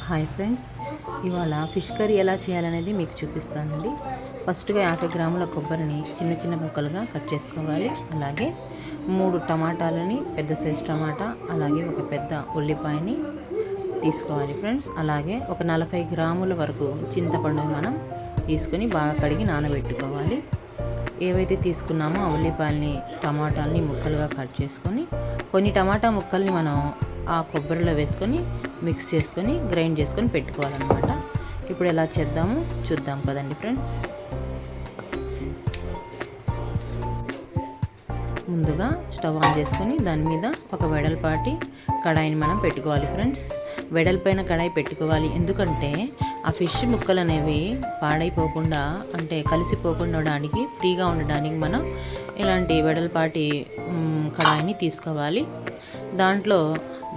Hi friends, ఇవాళ fish curry ఎలా చేయాలనేది మీకు చూపిస్తానండి. ఫస్ట్గా 50 గ్రాముల కొబ్బరిని చిన్న చిన్న ముక్కలుగా కట్ చేసుకోవాలి. అలాగే 3 టమాటాలని, పెద్ద సైజ్ టమాటా, అలాగే ఒక పెద్ద ఉల్లిపాయని తీసుకోవాలి ఫ్రెండ్స్. అలాగే ఒక 40 గ్రాముల వరకు చింతపండుని మనం తీసుకొని బాగా కడిగి నానబెట్టుకోవాలి. ఏవైతే తీసుకున్నామో ఆ ఉల్లిపాయలని, టమాటాలని ముక్కలుగా కట్ చేసుకొని, కొన్ని టమాటా ముక్కల్ని మనం ఆ కొబ్బరిలో వేసుకొని మిక్స్ చేసుకొని గ్రైండ్ చేసుకొని పెట్టుకోవాలన్నమాట. ఇప్పుడు ఎలా చేద్దాము చూద్దాం కదండి ఫ్రెండ్స్. ముందుగా స్టవ్ ఆన్ చేసుకొని దాని మీద ఒక వెడల్పాటి కడాయిని మనం పెట్టుకోవాలి ఫ్రెండ్స్. వెడల్పైన కడాయి పెట్టుకోవాలి, ఎందుకంటే ఆ ఫిష్ ముక్కలు అనేవి పాడైపోకుండా, అంటే కలిసిపోకుండా ఉండడానికి, ఫ్రీగా ఉండడానికి మనం ఇలాంటి వెడల్పాటి కడాయిని తీసుకోవాలి. దాంట్లో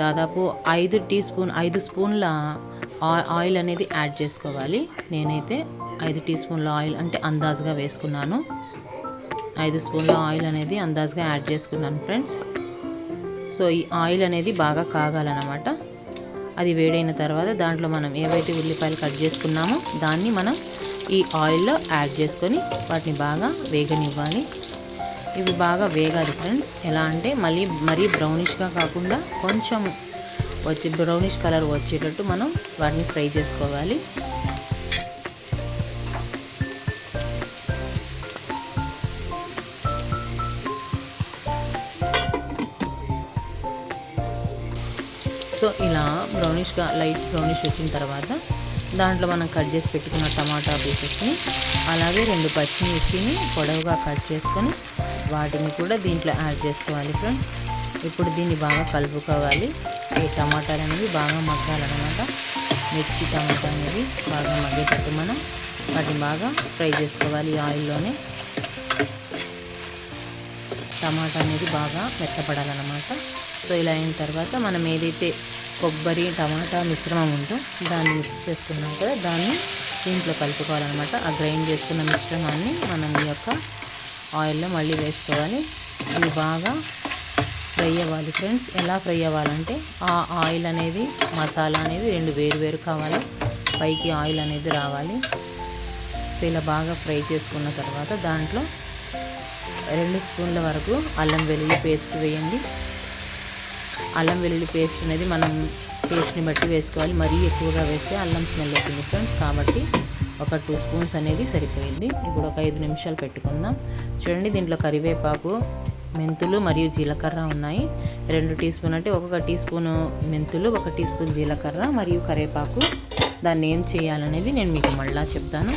దాదాపు 5 స్పూన్ల ఆయిల్ అనేది యాడ్ చేసుకోవాలి. నేనైతే 5 టీ స్పూన్ల ఆయిల్ అంటే అందాజుగా వేసుకున్నాను. 5 స్పూన్ల ఆయిల్ అనేది అందాజుగా యాడ్ చేసుకున్నాను ఫ్రెండ్స్. సో ఈ ఆయిల్ అనేది బాగా కాగాలన్నమాట. అది వేడైన తర్వాత దాంట్లో మనం ఏవైతే ఉల్లిపాయలు కట్ చేసుకున్నామో దాన్ని మనం ఈ ఆయిల్లో యాడ్ చేసుకొని వాటిని బాగా వేగనివ్వాలి. ఇవి బాగా వేగాలి ఫ్రెండ్స్. ఎలా అంటే మరీ బ్రౌనిష్గా కాకుండా కొంచెం బ్రౌనిష్ కలర్ వచ్చేటట్టు మనం వాటిని ఫ్రై చేసుకోవాలి. సో ఇలా బ్రౌనిష్గా లైట్ బ్రౌనిష్ వచ్చిన తర్వాత దాంట్లో మనం కట్ చేసి పెట్టుకున్న టమాటా పీసెస్ని, అలాగే 2 పచ్చిమిర్చిని పొడవుగా కట్ చేసుకొని వాటిని కూడా దీంట్లో యాడ్ చేసుకోవాలి ఫ్రెండ్స్. ఇప్పుడు దీన్ని బాగా కలుపుకోవాలి. ఈ టమాటాలు అనేవి బాగా మగ్గాలన్నమాట. మిర్చి టమాటా అనేవి బాగా మగ్గేటట్టు మనం వాటిని బాగా ఫ్రై చేసుకోవాలి. ఆయిల్లోనే టమాటా అనేది బాగా మెత్తపడాలన్నమాట. సో ఇలా అయిన తర్వాత మనం ఏదైతే కొబ్బరి టమాటా మిశ్రమం ఉందో దాన్ని మిక్స్ చేసుకున్నాం కదా, దాన్ని దీంట్లో కలుపుకోవాలన్నమాట. ఆ గ్రైండ్ చేసుకున్న మిశ్రమాన్ని మనం ఈ యొక్క ఆయిల్లో మళ్ళీ వేసుకోవాలి. ఇది బాగా ఫ్రై అవ్వాలి ఫ్రెండ్స్. ఎలా ఫ్రై అవ్వాలంటే ఆ ఆయిల్ అనేది, మసాలా అనేది 2 వేరు కావాలి. పైకి ఆయిల్ అనేది రావాలి. సో ఇలా బాగా ఫ్రై చేసుకున్న తర్వాత దాంట్లో 2 స్పూన్ల వరకు అల్లం వెల్లుల్లి పేస్ట్ వేయండి. అల్లం వెల్లుల్లి పేస్ట్ అనేది మనం టేస్ట్ని బట్టి వేసుకోవాలి. మరీ ఎక్కువగా వేస్తే అల్లం స్మెల్ అవుతుంది ఫ్రెండ్స్. కాబట్టి ఒక 2 స్పూన్స్ అనేది సరిపోయింది. ఇప్పుడు ఒక 5 నిమిషాలు పెట్టుకుందాం. చూడండి, దీంట్లో కరివేపాకు, మెంతులు మరియు జీలకర్ర ఉన్నాయి. 2 టీ స్పూన్ అంటే 1 టీ స్పూను మెంతులు, 1 టీ స్పూన్ జీలకర్ర మరియు కరివేపాకు. దాన్ని ఏం చేయాలనేది నేను మీకు మళ్ళీ చెప్తాను.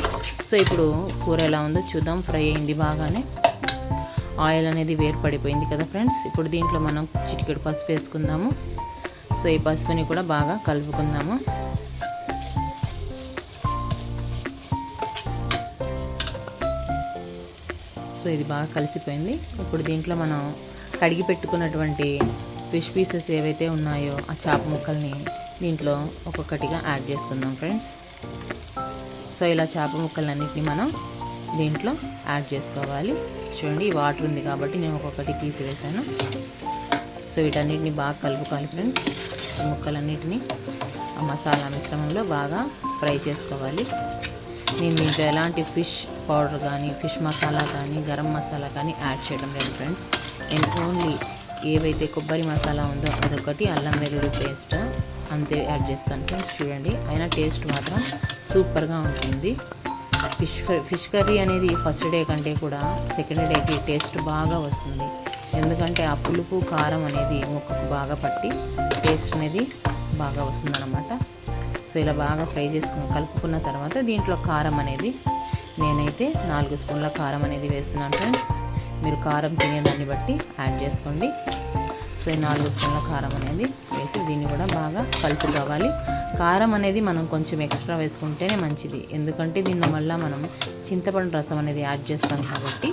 సో ఇప్పుడు కూర ఎలా ఉందో చూద్దాం. ఫ్రై అయింది బాగానే, ఆయిల్ అనేది వేరుపడిపోయింది కదా ఫ్రెండ్స్. ఇప్పుడు దీంట్లో మనం చిటికెడు పసుపు వేసుకుందాము. సో ఈ పసుపుని కూడా బాగా కలుపుకుందాము. సో ఇది బాగా కలిసిపోయింది. ఇప్పుడు దీంట్లో మనం కడిగి పెట్టుకున్నటువంటి ఫిష్ పీసెస్ ఏవైతే ఉన్నాయో ఆ చేప ముక్కల్ని దీంట్లో ఒక్కొక్కటిగా యాడ్ చేసుకుందాం ఫ్రెండ్స్. సో ఇలా చేప ముక్కలన్నిటిని మనం దీంట్లో యాడ్ చేసుకోవాలి. చూడండి, వాటర్ ఉంది కాబట్టి నేను ఒక్కొక్కటి తీసివేసాను. సో వీటన్నిటిని బాగా కలుపుకోవాలి ఫ్రెండ్స్. ముక్కలన్నిటిని ఆ మసాలా మిశ్రమంలో బాగా ఫ్రై చేసుకోవాలి. నేను దీంట్లో ఎలాంటి ఫిష్ పౌడర్ కానీ, ఫిష్ మసాలా కానీ, గరం మసాలా కానీ యాడ్ చేయడం లేదు ఫ్రెండ్స్. నేను ఓన్లీ ఏవైతే కొబ్బరి మసాలా ఉందో అదొకటి, అల్లం వెల్లుల్లి పేస్ట్ అంతే యాడ్ చేస్తాను ఫ్రెండ్స్. చూడండి, అయినా టేస్ట్ మాత్రం సూపర్గా ఉంటుంది. ఫిష్ కర్రీ అనేది ఫస్ట్ డే కంటే కూడా సెకండ్ డేకి టేస్ట్ బాగా వస్తుంది. ఎందుకంటే ఆ పులుపు కారం అనేది ముక్కకు బాగా పట్టి టేస్ట్ అనేది బాగా వస్తుందన్నమాట. సో ఇలా బాగా ఫ్రై చేసుకుని కలుపుకున్న తర్వాత దీంట్లో కారం అనేది నేనైతే 4 స్పూన్ల కారం అనేది వేస్తున్నాను ఫ్రెండ్స్. మీరు కారం తినేదాన్ని బట్టి యాడ్ చేసుకోండి. సో ఈ 4 స్పూన్ల కారం అనేది వేసి దీన్ని కూడా బాగా కలుపుకోవాలి. కారం అనేది మనం కొంచెం ఎక్స్ట్రా వేసుకుంటేనే మంచిది, ఎందుకంటే దీన్ని వల్ల మనం చింతపండు రసం అనేది యాడ్ చేస్తాం కాబట్టి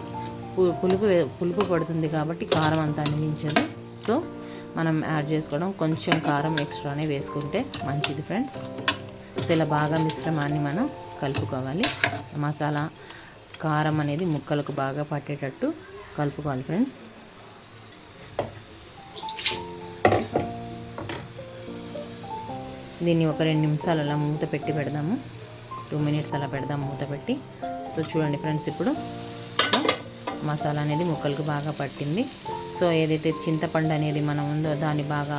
పులుపు పడుతుంది కాబట్టి కారం అంతా అనిపించదు. సో మనం యాడ్ చేసుకోవడం కొంచెం కారం ఎక్స్ట్రానే వేసుకుంటే మంచిది ఫ్రెండ్స్. సో ఇలా బాగా మిశ్రమాన్ని మనం కలుపుకోవాలి. మసాలా కారం అనేది ముక్కలకు బాగా పట్టేటట్టు కలుపుకోవాలి ఫ్రెండ్స్. దీన్ని ఒక 2 నిమిషాలు అలా మూత పెట్టి పెడదాము. 2 మినిట్స్ అలా పెడదాం మూత పెట్టి. సో చూడండి ఫ్రెండ్స్, ఇప్పుడు మసాలా అనేది ముక్కలకు బాగా పట్టింది. సో ఏదైతే చింతపండు అనేది మనం ఉందో దాన్ని బాగా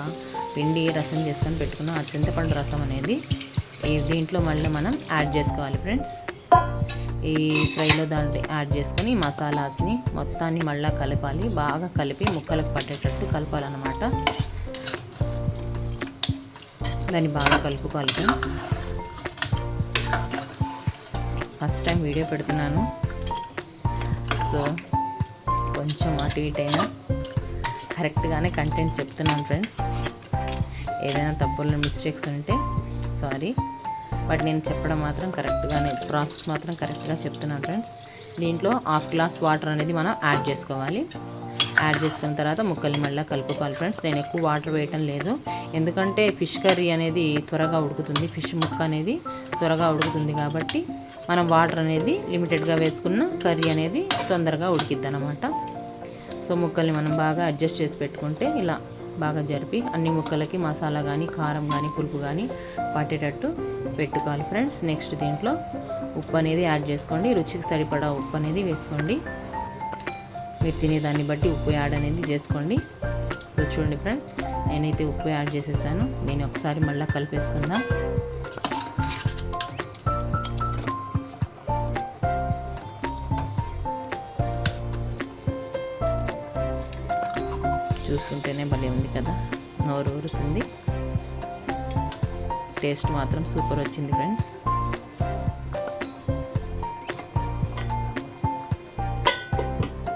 పిండి రసం చేసుకొని పెట్టుకున్నాం. ఆ చింతపండు రసం అనేది దీంట్లో మళ్ళీ మనం యాడ్ చేసుకోవాలి ఫ్రెండ్స్. ఈ ఫ్రైలో దాంట్లో యాడ్ చేసుకొని మసాలాస్ని మొత్తాన్ని మళ్ళీ కలపాలి. బాగా కలిపి ముక్కలకు పట్టేటట్టు కలపాలన్నమాట. దాన్ని బాగా కలుపుకోవాలి ఫ్రెండ్స్. ఫస్ట్ టైం వీడియో పెడుతున్నాను, సో కొంచెం అటు ఇటు అయినా కరెక్ట్గానే కంటెంట్ చెప్తున్నాను ఫ్రెండ్స్. ఏదైనా తప్పులు మిస్టేక్స్ ఉంటే సారీ, బట్ నేను చెప్పడం మాత్రం కరెక్ట్గానే, ప్రాసెస్ మాత్రం కరెక్ట్గా చెప్తున్నాను ఫ్రెండ్స్. దీంట్లో 1/2 గ్లాస్ వాటర్ అనేది మనం యాడ్ చేసుకోవాలి. యాడ్ చేసుకున్న తర్వాత ముక్కల్ని మళ్ళీ కలుపుకోవాలి ఫ్రెండ్స్. నేను ఎక్కువ వాటర్ వేయటం లేదు, ఎందుకంటే ఫిష్ కర్రీ అనేది త్వరగా ఉడుకుతుంది, ఫిష్ ముక్క అనేది త్వరగా ఉడుకుతుంది కాబట్టి మనం వాటర్ అనేది లిమిటెడ్గా వేసుకున్న కర్రీ అనేది తొందరగా ఉడికిద్ది అన్నమాట. సో ముక్కల్ని మనం బాగా అడ్జస్ట్ చేసి పెట్టుకుంటే ఇలా బాగా జరిపి అన్ని ముక్కలకి మసాలా కానీ కారం కానీ పులుపు కానీ పట్టేటట్టు పెట్టుకోవాలి ఫ్రెండ్స్. నెక్స్ట్ దీంట్లో ఉప్పు అనేది యాడ్ చేసుకోండి. రుచికి సరిపడా ఉప్పు అనేది వేసుకోండి. మీరు తినేదాన్ని బట్టి ఉప్పు యాడ్ అనేది చేసుకోండి. సో చూడండి ఫ్రెండ్, నేనైతే ఉప్పు యాడ్ చేసేసాను. నేను ఒకసారి మళ్ళీ కలిపేసుకుందాం. చూస్తుంటేనే భలే ఉంది కదా, నోరు ఊరుతుంది. టేస్ట్ మాత్రం సూపర్ వచ్చింది ఫ్రెండ్స్.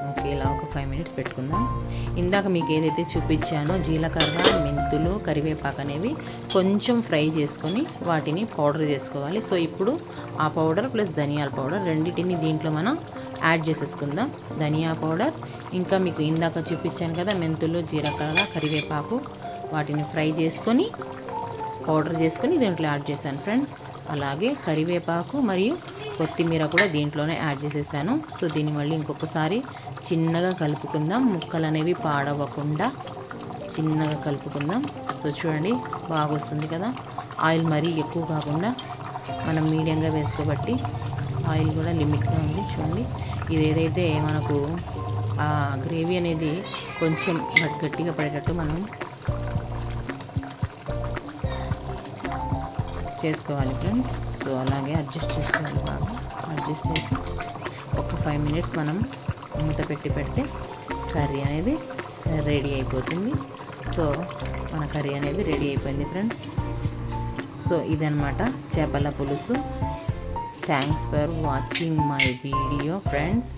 ఓకే, ఇలా ఒక 5 మినిట్స్ పెట్టుకుందాం. ఇందాక మీకు ఏదైతే చూపించానో జీలకర్ర, మెంతులు, కరివేపాకు అనేవి కొంచెం ఫ్రై చేసుకొని వాటిని పౌడర్ చేసుకోవాలి. సో ఇప్పుడు ఆ పౌడర్ ప్లస్ ధనియాల పౌడర్ రెండింటిని దీంట్లో మనం యాడ్ చేసేసుకుందాం. ధనియా పౌడర్, ఇంకా మీకు ఇందాక చూపించాను కదా మెంతులు, జీలకర్ర, కరివేపాకు, వాటిని ఫ్రై చేసుకొని పౌడర్ చేసుకొని దీంట్లో యాడ్ చేశాను ఫ్రెండ్స్. అలాగే కరివేపాకు మరియు కొత్తిమీర కూడా దీంట్లోనే యాడ్ చేసేసాను. సో దీన్ని మళ్ళీ ఇంకొకసారి చిన్నగా కలుపుకుందాం. ముక్కలు అనేవి పాడవకుండా చిన్నగా కలుపుకుందాం. సో చూడండి, బాగా వస్తుంది కదా. ఆయిల్ మరీ ఎక్కువ కాకుండా మనం మీడియంగా వేసుకోబట్టి ఆయిల్ కూడా లిమిట్గా ఉంది. చూడండి, ఇది ఏదైతే మనకు ఆ గ్రేవీ అనేది కొంచెం గట్టిగా పడేటట్టు మనం చేసుకోవాలి ఫ్రెండ్స్. సో అలాగే అడ్జస్ట్ చేసుకోవాలి, బాగా అడ్జస్ట్ చేసి ఒక 5 మినిట్స్ మనం మూత పెడితే కర్రీ అనేది రెడీ అయిపోతుంది. సో మన కర్రీ అనేది రెడీ అయిపోయింది ఫ్రెండ్స్. సో ఇదన్నమాట చేపల పులుసు. Thanks for watching my video friends.